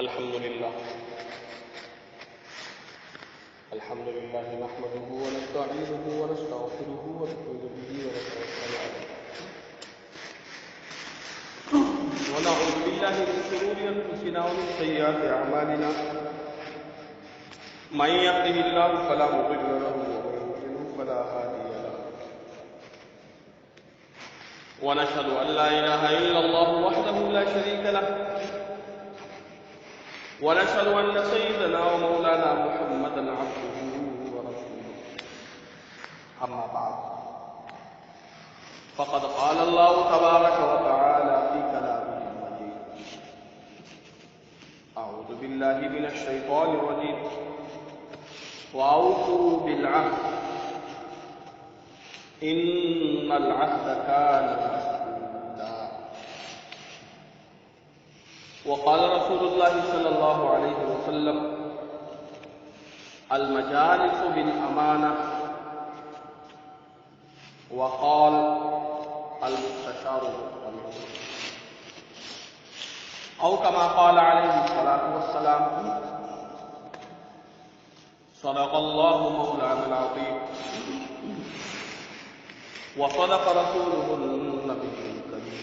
الحمد لله نحمده ونستعينه ونستغفره ونؤمن به ونتوكل عليه ونعوذ بالله من شرور انفسنا ومن سيئات اعمالنا من يهده الله فلا مضل له ومن يضلل فلا هادي له ونشهد ان لا اله الا الله وحده لا شريك له ونشهد أن سيدنا ومولانا محمدا عبده ورسوله أما بعد فقد قال الله تبارك وتعالى في كلامه المجيد أعوذ بالله من الشيطان الرجيم وأوفوا بالعهد إن العهد كان وقال رسول الله صلى الله عليه وسلم المجالس بالأمانة وقال المستشار بالأمانة أو كما قال عليه الصلاة والسلام صدق الله مولانا العظيم وصدق رسوله النبي الكريم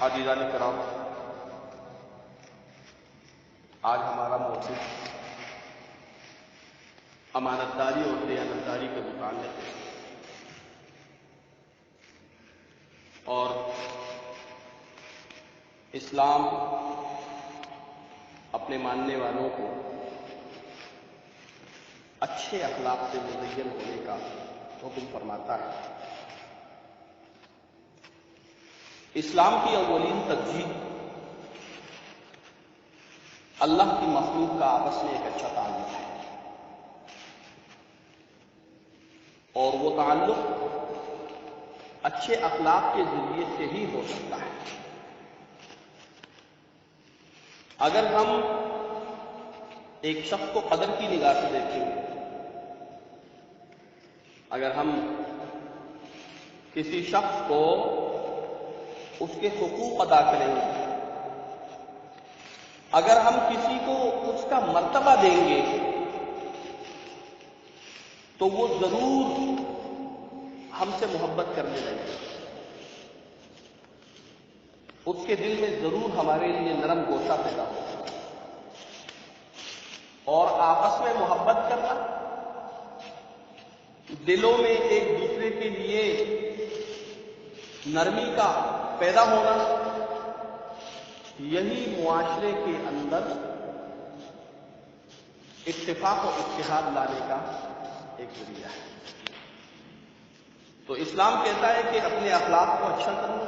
عزیزان کرام، آج ہمارا موضوع امانت داری اور دیانتداری کے متعلق ہے اور اسلام اپنے ماننے والوں کو اچھے اخلاق سے مزین ہونے کا حکم فرماتا ہے۔ اسلام کی اولین ترجیح اللہ کی مخلوق کا آپس میں ایک اچھا تعلق ہے، اور وہ تعلق اچھے اخلاق کے ذریعے سے ہی ہو سکتا ہے۔ اگر ہم ایک شخص کو قدر کی نگاہ سے دیکھیں گے، اگر ہم کسی شخص کو اس کے حقوق ادا کریں گے، اگر ہم کسی کو اس کا مرتبہ دیں گے تو وہ ضرور ہم سے محبت کرنے لگے گا، اس کے دل میں ضرور ہمارے لیے نرم گوشہ پیدا ہوگا، اور آپس میں محبت کرنا، دلوں میں ایک دوسرے کے لیے نرمی کا پیدا ہونا، یہی معاشرے کے اندر اتفاق و اتحاد لانے کا ایک ذریعہ ہے۔ تو اسلام کہتا ہے کہ اپنے اخلاق کو اچھا کرو،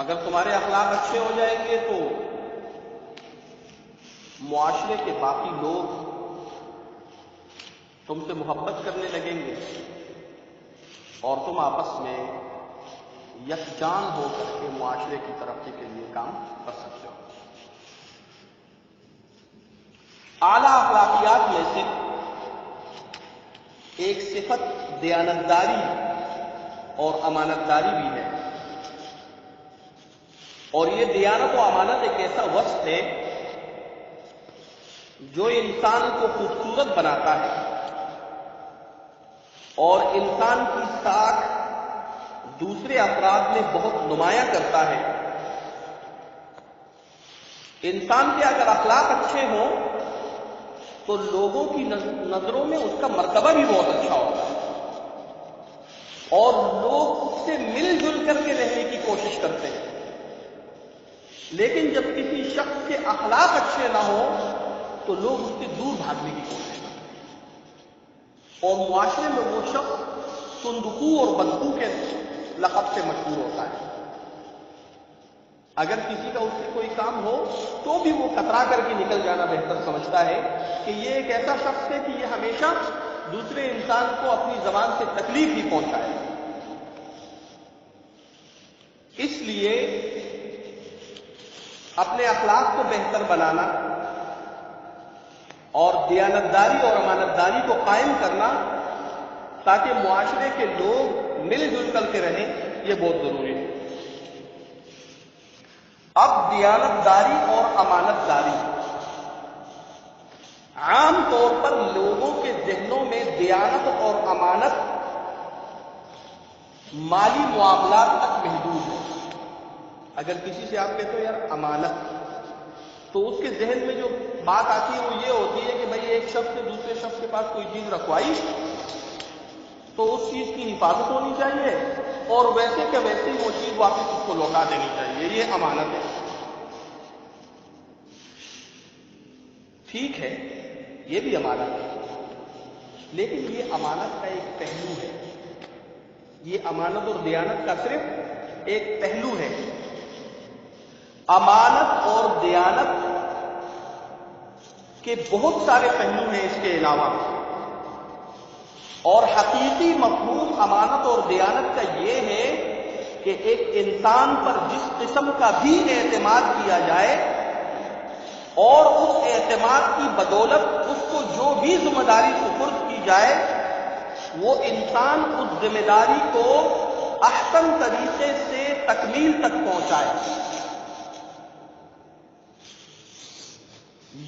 اگر تمہارے اخلاق اچھے ہو جائیں گے تو معاشرے کے باقی لوگ تم سے محبت کرنے لگیں گے اور تم آپس میں یکجان ہو کر کے معاشرے کی ترقی کے لیے کام کر سکتے ہو۔ اعلیٰ اخلاقیات میں سے ایک صفت دیانتداری اور امانت داری بھی ہے، اور یہ دیانت و امانت ایک ایسا وصف ہے جو انسان کو خوبصورت بناتا ہے اور انسان کی ساکھ دوسرے افراد میں بہت نمایاں کرتا ہے۔ انسان کے اگر اخلاق اچھے ہوں تو لوگوں کی نظروں میں اس کا مرتبہ بھی بہت اچھا ہوتا ہے اور لوگ اس سے مل جل کر کے رہنے کی کوشش کرتے ہیں، لیکن جب کسی شخص کے اخلاق اچھے نہ ہوں تو لوگ اس سے دور بھاگنے کی کوشش کرتے ہیں، اور معاشرے میں وہ شخص صندوق اور بدبو کے لقب سے مشہور ہوتا ہے۔ اگر کسی کا اس سے کوئی کام ہو تو بھی وہ کترا کر کے نکل جانا بہتر سمجھتا ہے کہ یہ ایک ایسا شخص ہے کہ یہ ہمیشہ دوسرے انسان کو اپنی زبان سے تکلیف ہی پہنچائے۔ اس لیے اپنے اخلاق کو بہتر بنانا اور دیانتداری اور امانتداری کو قائم کرنا تاکہ معاشرے کے لوگ مل جل کر کے رہیں، یہ بہت ضروری ہے۔ دیانت داری اور امانت داری، عام طور پر لوگوں کے ذہنوں میں دیانت اور امانت مالی معاملات تک محدود ہے۔ اگر کسی سے آپ کہتے ہو یار امانت، تو اس کے ذہن میں جو بات آتی ہے وہ یہ ہوتی ہے کہ بھئی ایک شخص سے دوسرے شخص کے پاس کوئی چیز رکھوائی تو اس چیز کی حفاظت ہونی چاہیے اور ویسے کہ ویسے ہی وہ چیز واپس اس کو لوٹا دینی چاہیے، یہ امانت ہے۔ ٹھیک ہے، یہ بھی امانت ہے، لیکن یہ امانت کا ایک پہلو ہے، یہ امانت اور دیانت کا صرف ایک پہلو ہے۔ امانت اور دیانت کے بہت سارے پہلو ہیں اس کے علاوہ، اور حقیقی مفہوم امانت اور دیانت کا یہ ہے کہ ایک انسان پر جس قسم کا بھی اعتماد کیا جائے اور اس اعتماد کی بدولت اس کو جو بھی ذمہ داری سپرد کی جائے، وہ انسان اس ذمہ داری کو احسن طریقے سے تکمیل تک پہنچائے۔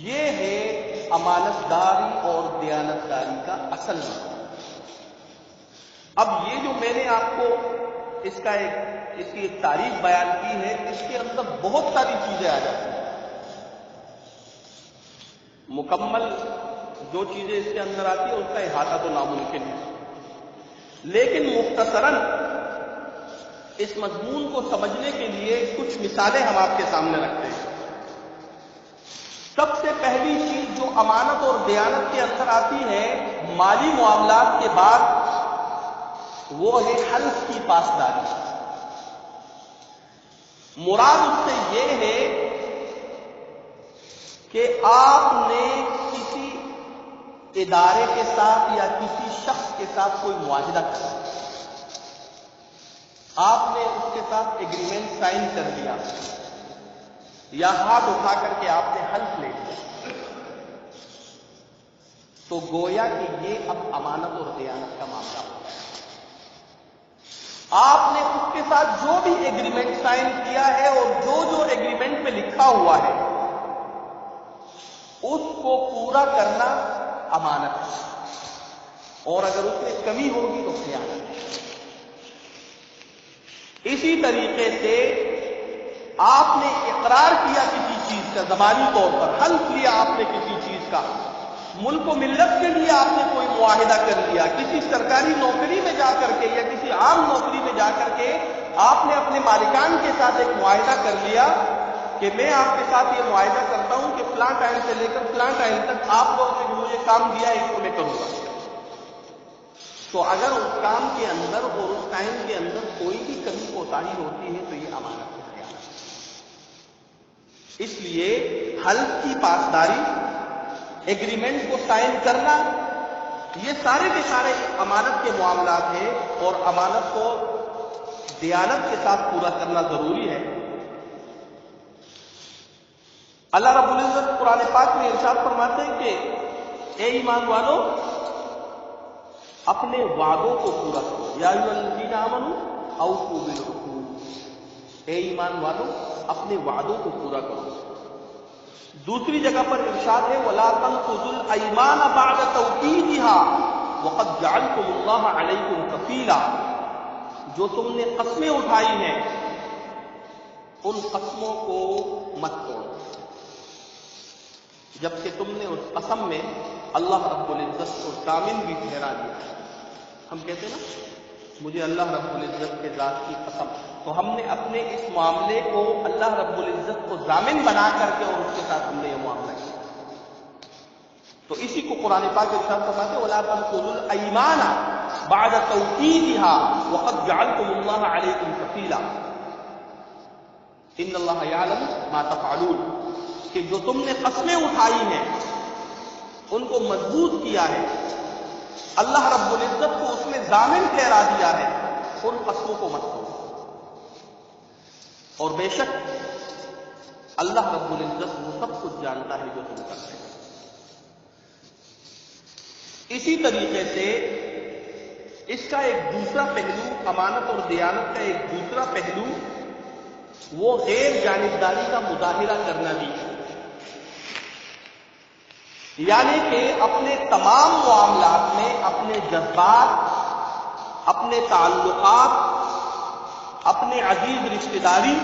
یہ ہے امانت داری اور دیانت داری کا اصل معنی۔ اب یہ جو میں نے آپ کو اس کی ایک تعریف بیان کی ہے، اس کے اندر بہت ساری چیزیں آ جاتی ہیں۔ مکمل جو چیزیں اس کے اندر آتی ہیں اس کا احاطہ تو ناممکن ہے، لیکن مختصراً اس مضمون کو سمجھنے کے لیے کچھ مثالیں ہم آپ کے سامنے رکھتے ہیں۔ سب سے پہلی چیز جو امانت اور دیانت کے اندر آتی ہے مالی معاملات کے بعد، وہ ہے حلف کی پاسداری۔ مراد اس سے یہ ہے کہ آپ نے کسی ادارے کے ساتھ یا کسی شخص کے ساتھ کوئی معاہدہ کیا، آپ نے اس کے ساتھ ایگریمنٹ سائن کر دیا یا ہاتھ اٹھا کر کے آپ نے حلف لے لیا، تو گویا کہ یہ اب امانت اور دیانت کا معاملہ ہوتا ہے۔ آپ نے اس کے ساتھ جو بھی ایگریمنٹ سائن کیا ہے اور جو ایگریمنٹ میں لکھا ہوا ہے اس کو پورا کرنا امانت ہے، اور اگر اس میں کمی ہوگی تو خیانت ہے۔ اسی طریقے سے آپ نے اقرار کیا کسی چیز کا، زبانی طور پر حلف لیا آپ نے کسی چیز کا، ملک و ملت کے لیے آپ نے کوئی معاہدہ کر لیا، کسی سرکاری نوکری میں جا کر کے یا کسی عام نوکری میں جا کر کے آپ نے اپنے مالکان کے ساتھ ایک معاہدہ کر لیا کہ میں آپ کے ساتھ یہ معاہدہ کرتا ہوں کہ فلاں ٹائم سے لے کر فلاں ٹائم تک آپ لوگوں نے مجھے کام دیا ہے اس کو میں کروں گا، تو اگر اس کام کے اندر اور اس ٹائم کے اندر کوئی بھی کمی کوتاہی ہوتی ہے تو یہ امانت ہے، خیانت ہے۔ اس لیے حلف کی پاسداری، ایگریمنٹ کو سائن کرنا، یہ سارے کے سارے امانت کے معاملات ہیں، اور امانت کو دیانت کے ساتھ پورا کرنا ضروری ہے۔ اللہ رب العزت قرآن پاک میں ارشاد فرماتے ہیں کہ اے ایمان والو اپنے وعدوں کو پورا کرو، یا ایھا الذین آمنوا اوفوا بالعقود، اے ایمان والو اپنے وعدوں کو پورا کرو۔ دوسری جگہ پر ارشاد ہے وَلَا تَنقُضُوا الْأَيْمَانَ بَعْدَ تَوْکِیدِهَا وَقَدْ جَعَلْتُمُ اللَّهَ عَلَیْکُمْ کَفِیلًا، جو تم نے قسمیں اٹھائی ہیں ان قسموں کو مت توڑو، جبکہ تم نے اس قسم میں اللہ رب العزت کو ضامن بھی ٹھہرا دیا۔ ہم کہتے ہیں نا مجھے اللہ رب العزت کے ذات کی قسم، تو ہم نے اپنے اس معاملے کو اللہ رب العزت کو ضامن بنا کر کے اور اس کے ساتھ ہم نے یہ معاملہ کیا۔ تو اسی کو قرآن پاک ارشاد فرماتے ہیں وَلَا تَنقُضُوا الْأَيْمَانَ بَعْدَ تَوْکِیدِهَا وَقَدْ جَعَلْتُمُ اللَّهَ عَلَیْکُمْ کَفِیلًا إِنَّ اللَّهَ يَعْلَمُ مَا تَفْعَلُونَ، کہ جو تم نے قسمیں اٹھائی ہیں ان کو مضبوط کیا ہے، اللہ رب العزت کو اس میں ضامن ٹھہرا دیا ہے، ان قسموں کو مت توڑو، اور بے شک اللہ رب العزت وہ سب کچھ جانتا ہے جو تم کرتے ہیں۔ اسی طریقے سے اس کا ایک دوسرا پہلو، امانت اور دیانت کا ایک دوسرا پہلو وہ غیر جانبداری کا مظاہرہ کرنا بھی ہے، یعنی کہ اپنے تمام معاملات میں اپنے جذبات، اپنے تعلقات، اپنے عزیز رشتہ داری،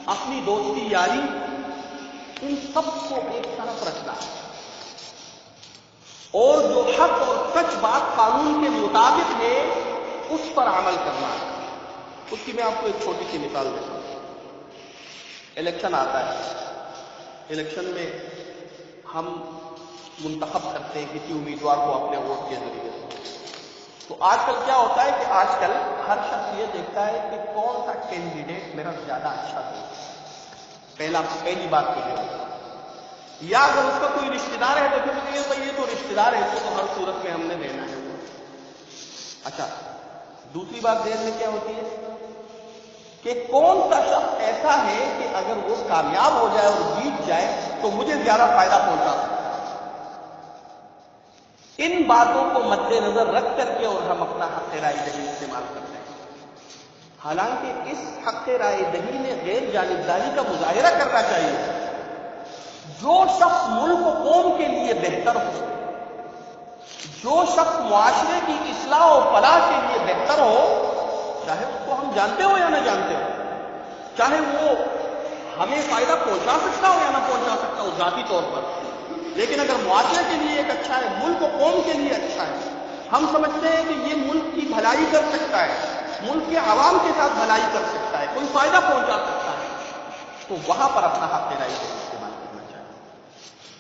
اپنی دوستی یاری، ان سب کو ایک طرف رکھنا ہے، اور جو حق اور سچ بات قانون کے مطابق ہے اس پر عمل کرنا ہے۔ اس کی میں آپ کو ایک چھوٹی سی مثال دیتا ہوں۔ الیکشن آتا ہے، الیکشن میں ہم منتخب کرتے ہیں کسی امیدوار کو اپنے ووٹ کے ذریعے سے۔ تو آج کل کیا ہوتا ہے کہ آج کل ہر شخص یہ دیکھتا ہے کہ کون سا کینڈیڈیٹ میرا زیادہ اچھا ہو، پہلی بات تو یہ ہوتا ہے۔ یا اگر اس کا کوئی رشتہ دار ہے تو پھر یہ تو رشتہ دار ہے، اس کو تو ہر صورت میں ہم نے دینا ہے۔ اچھا، دوسری بات دیر میں کیا ہوتی ہے کہ کون سا شخص ایسا ہے کہ اگر وہ کامیاب ہو جائے اور جیت جائے تو مجھے زیادہ فائدہ پہنچا سکتا ہے۔ ان باتوں کو مد نظر رکھ کر کے اور ہم اپنا حق رائے دہی استعمال کرتے ہیں، حالانکہ اس حق رائے دہی میں غیر جانبداری کا مظاہرہ کرنا چاہیے۔ جو شخص ملک و قوم کے لیے بہتر ہو، جو شخص معاشرے کی اصلاح و فلاح کے لیے بہتر ہو، چاہے اس کو ہم جانتے ہو یا نہ جانتے ہو، چاہے وہ ہمیں فائدہ پہنچا سکتا ہو یا نہ پہنچا سکتا ہو ذاتی طور پر، لیکن اگر معاشرے کے لیے ایک اچھا ہے، ملک و قوم کے لیے اچھا ہے، ہم سمجھتے ہیں کہ یہ ملک کی بھلائی کر سکتا ہے، ملک کے عوام کے ساتھ بھلائی کر سکتا ہے، کوئی فائدہ پہنچا سکتا ہے، تو وہاں پر اپنا حق رائے استعمال کرنا چاہیے۔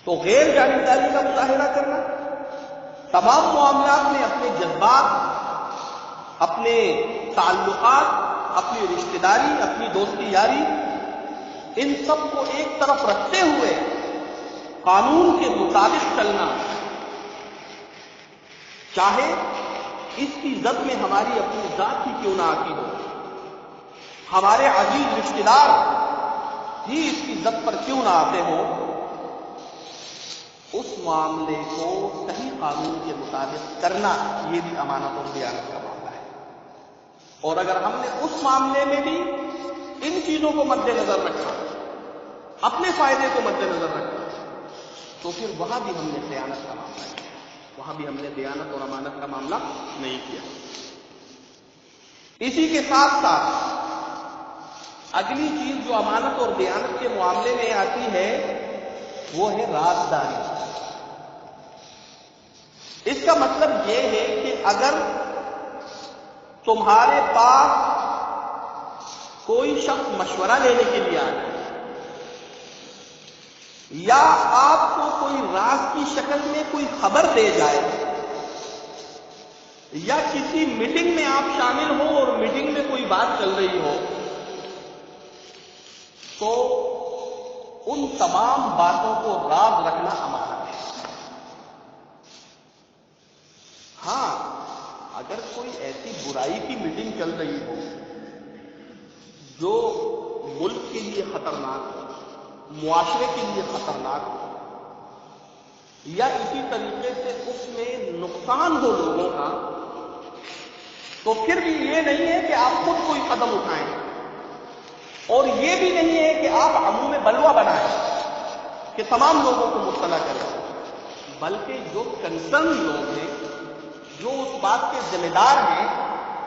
تو غیر جانبداری کا مظاہرہ کرنا، تمام معاملات میں اپنے جذبات، اپنے تعلقات، اپنی رشتہ داری، اپنی دوستی یاری، ان سب کو ایک طرف رکھتے ہوئے قانون کے مطابق چلنا، چاہے اس کی زد میں ہماری اپنی ذات ہی کیوں نہ آتی ہو، ہمارے عزیز رشتہ دار ہی اس کی زد پر کیوں نہ آتے ہو، اس معاملے کو صحیح قانون کے مطابق کرنا، یہ بھی امانت اور دیانت کا معاملہ ہے۔ اور اگر ہم نے اس معاملے میں بھی ان چیزوں کو مد نظر رکھا، اپنے فائدے کو مد نظر رکھا، تو پھر وہاں بھی ہم نے خیانت کا معاملہ کیا، وہاں بھی ہم نے دیانت اور امانت کا معاملہ نہیں کیا۔ اسی کے ساتھ ساتھ اگلی چیز جو امانت اور دیانت کے معاملے میں آتی ہے وہ ہے رازداری۔ اس کا مطلب یہ ہے کہ اگر تمہارے پاس کوئی شخص مشورہ لینے کے لیے آتا ہے یا آپ کو کوئی راز کی شکل میں کوئی خبر دے جائے، یا کسی میٹنگ میں آپ شامل ہو اور میٹنگ میں کوئی بات چل رہی ہو، تو ان تمام باتوں کو راز رکھنا امانت ہے۔ ہاں، اگر کوئی ایسی برائی کی میٹنگ چل رہی ہو جو ملک کے لیے خطرناک ہو، معاشرے کے لیے خطرناک ہو، یا اسی طریقے سے اس میں نقصان ہو لوگوں کا، تو پھر بھی یہ نہیں ہے کہ آپ خود کوئی قدم اٹھائیں، اور یہ بھی نہیں ہے کہ آپ عموم بلوہ بنائیں کہ تمام لوگوں کو مبتلا کریں، بلکہ جو کنسرن لوگ ہیں، جو اس بات کے ذمہ دار ہیں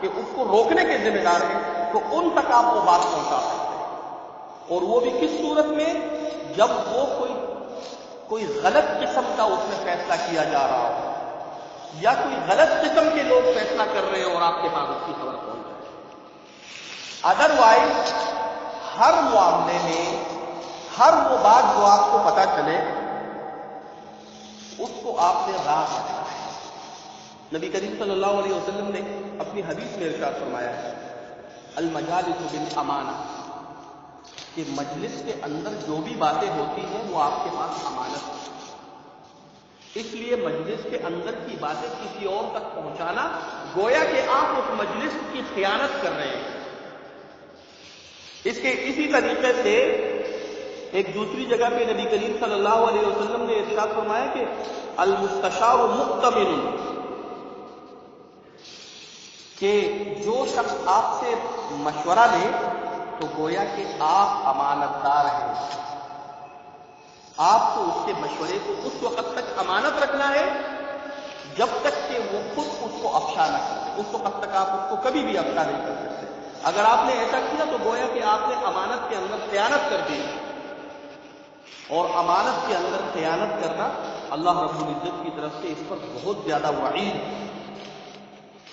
کہ اس کو روکنے کے ذمہ دار ہیں، تو ان تک آپ وہ بات پہنچا سکتے ہیں۔ اور وہ بھی کس صورت میں؟ جب وہ کوئی غلط قسم کا اس میں فیصلہ کیا جا رہا ہو، یا کوئی غلط قسم کے لوگ فیصلہ کر رہے ہو اور آپ کے پاس اس کی خبر پہنچ جائے۔ ادروائز ہر معاملے میں ہر وہ بات جو آپ کو پتا چلے اس کو آپ نے راز رکھنا ہے۔ نبی کریم صلی اللہ علیہ وسلم نے اپنی حدیث میں ارشاد فرمایا ہے، المجالس بالامانہ، کہ مجلس کے اندر جو بھی باتیں ہوتی ہیں وہ آپ کے پاس امانت ہے، اس لیے مجلس کے اندر کی باتیں کسی اور تک پہنچانا گویا کہ آپ اس مجلس کی خیانت کر رہے ہیں۔ اسی طریقے سے ایک دوسری جگہ پہ نبی کریم صلی اللہ علیہ وسلم نے ارشاد فرمایا کہ المستشار مؤتمن، کہ جو شخص آپ سے مشورہ لے تو گویا کہ آپ امانتدار ہیں. آپ کو اس کے مشورے کو اس وقت تک امانت رکھنا ہے جب تک کہ وہ خود اس کو افشا نہ کرے. اس وقت تک آپ اس کو کبھی بھی افشا نہیں کر سکتے. اگر آپ نے ایسا کیا تو گویا کہ آپ نے امانت کے اندر خیانت کر دی. اور امانت کے اندر خیانت کرنا اللہ رب العزت کی طرف سے اس پر بہت زیادہ وعید ہے.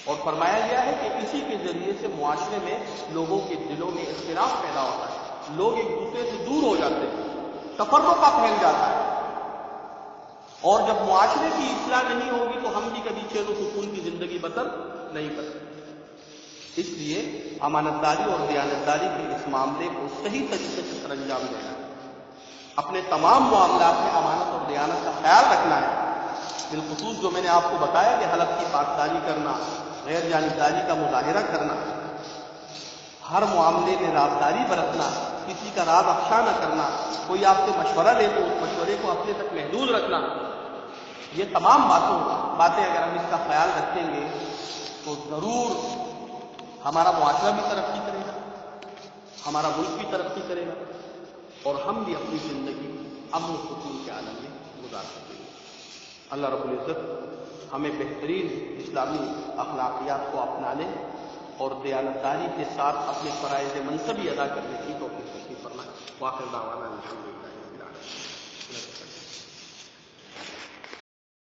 اور فرمایا گیا ہے کہ اسی کے ذریعے سے معاشرے میں لوگوں کے دلوں میں اختلاف پیدا ہوتا ہے. لوگ ایک دوسرے سے دور ہو جاتے ہیں, تفرقہ پھیل جاتا ہے. اور جب معاشرے کی اصلاح نہیں ہوگی تو ہم بھی کبھی چین و سکون کی زندگی بسر نہیں کر سکتے. اس لیے امانتداری اور دیانتداری کے اس معاملے کو صحیح طریقے سے سر انجام دینا ہے. اپنے تمام معاملات میں امانت اور دیانت کا خیال رکھنا ہے. بالخصوص جو میں نے آپ کو بتایا کہ حلف کی پاسداری کرنا, غیر جانبداری کا مظاہرہ کرنا, ہر معاملے میں رازداری برتنا, کسی کا راز افشا نہ کرنا, کوئی آپ سے مشورہ لے تو اس مشورے کو اپنے تک محدود رکھنا, یہ تمام باتیں اگر ہم اس کا خیال رکھیں گے تو ضرور ہمارا معاشرہ بھی ترقی کرے گا, ہمارا ملک بھی ترقی کرے گا, اور ہم بھی اپنی زندگی امن و سکون کے عالم میں گزار سکیں گے. اللہ رب العزت ہمیں بہترین اسلامی اخلاقیات کو اپنانے اور دیانتداری کے ساتھ اپنے فرائض منصبی ادا کرنے کی توفیق نصیب فرمائے. واخر دعوانا الحمدللہ رب العالمین.